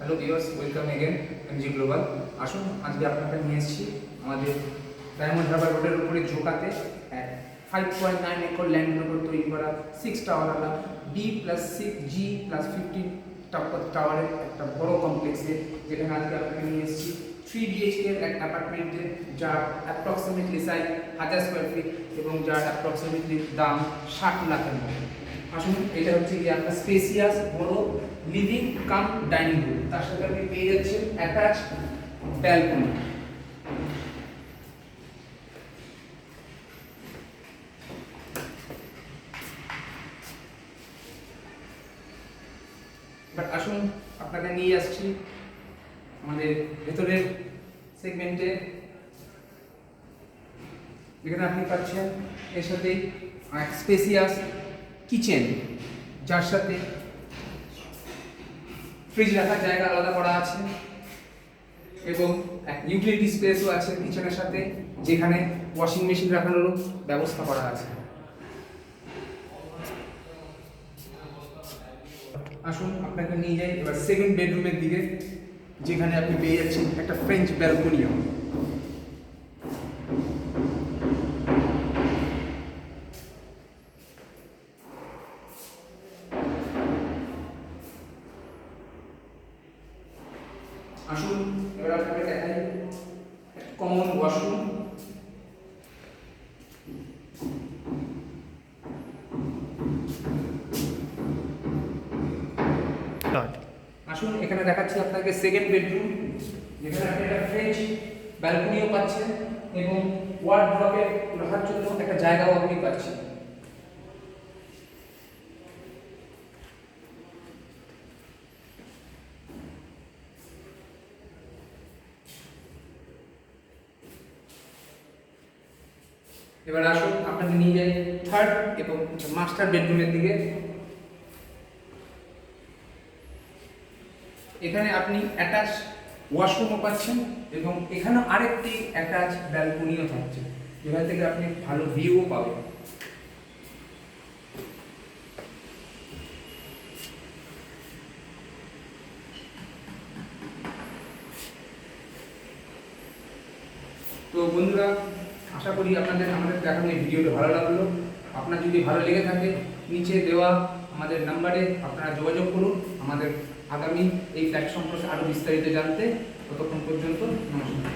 Hello viewers, welcome again MG global. আসুন আজকে আপনাকে নিয়ে এসেছি আমাদের ডায়মন্ড হারবার রোডের উপরে ঝোঁকাতে 5.9 একর ল্যান্ডের উপর তৈরি করা 6 টাওয়ারওয়ালা D+6G+15 টাওয়ারের একটা বড় কমপ্লেক্সে, যেখানে আজকে আপনাকে নিয়ে এসেছি 3 BHK এর এক অ্যাপার্টমেন্টে, যার অ্যাপ্রক্সিমেটলি সাইজ 1000 স্কোয়ার ফিট এবং যার অ্যাপ্রক্সিমেটলি দাম 60 লাখের মতো। আসুন, এটা হচ্ছে কি আপনার স্পেসিয়াস বড় লিভিং কাম ডাইনিং রুম, তার সাথে আপনি পেয়ে যাচ্ছেন অ্যাটাচ ব্যালকনি। বাট আসুন আপনাকে নিয়ে আসছি আমাদের ভেতরের সেগমেন্টে, যেখানে আপনি পাচ্ছেন এর সাথে এক স্পেসিয়াস কিচেন, যার সাথে ফ্রিজ রাখার জায়গা আলাদা করা আছে এবং এক ইউটিলিটি স্পেসও আছে কিচেনের সাথে, যেখানে ওয়াশিং মেশিন রাখানোরও ব্যবস্থা করা আছে। আসুন আপনাকে নিয়ে যাই এবার সেকেন্ড বেডরুমের দিকে, যেখানে আপনি পেয়ে যাচ্ছেন একটা ফ্রেঞ্চ ব্যালকনিও। আসুন এবার আপনাকে দেখাই কমন ওয়াশরুম। আসুন এখানে দেখাচ্ছি আপনাকে সেকেন্ড বেডরুম, যেখানে আপনি একটা ফ্রেঞ্চ ব্যালকনিও পাচ্ছেন এবং ওয়ার্ড্রপে রাখার জন্য একটা জায়গাও আপনি পাচ্ছেন। এবার আসুন আপনাকে নিয়ে যাই থার্ড এবং মাস্টার বেডরুমের দিকে। এখানে আপনি অ্যাটাচ ওয়াশরুমও পাচ্ছেন এবং এখানে আরেকটি অ্যাটাচ ব্যালকনিও থাকছে, যেখান থেকে আপনি ভালো ভিউও পাবেন। তো বন্ধুরা, আশা করি আপনাদের আমাদের দেখানো এই ভিডিওটা ভালো লাগলো। আপনার যদি ভালো লেগে থাকে, নিচে দেওয়া আমাদের নাম্বারে আপনারা যোগাযোগ করুন আমাদের আগামী এই ফ্ল্যাট সম্পর্কে আরও বিস্তারিত জানতে। ততক্ষণ পর্যন্ত নমস্কার।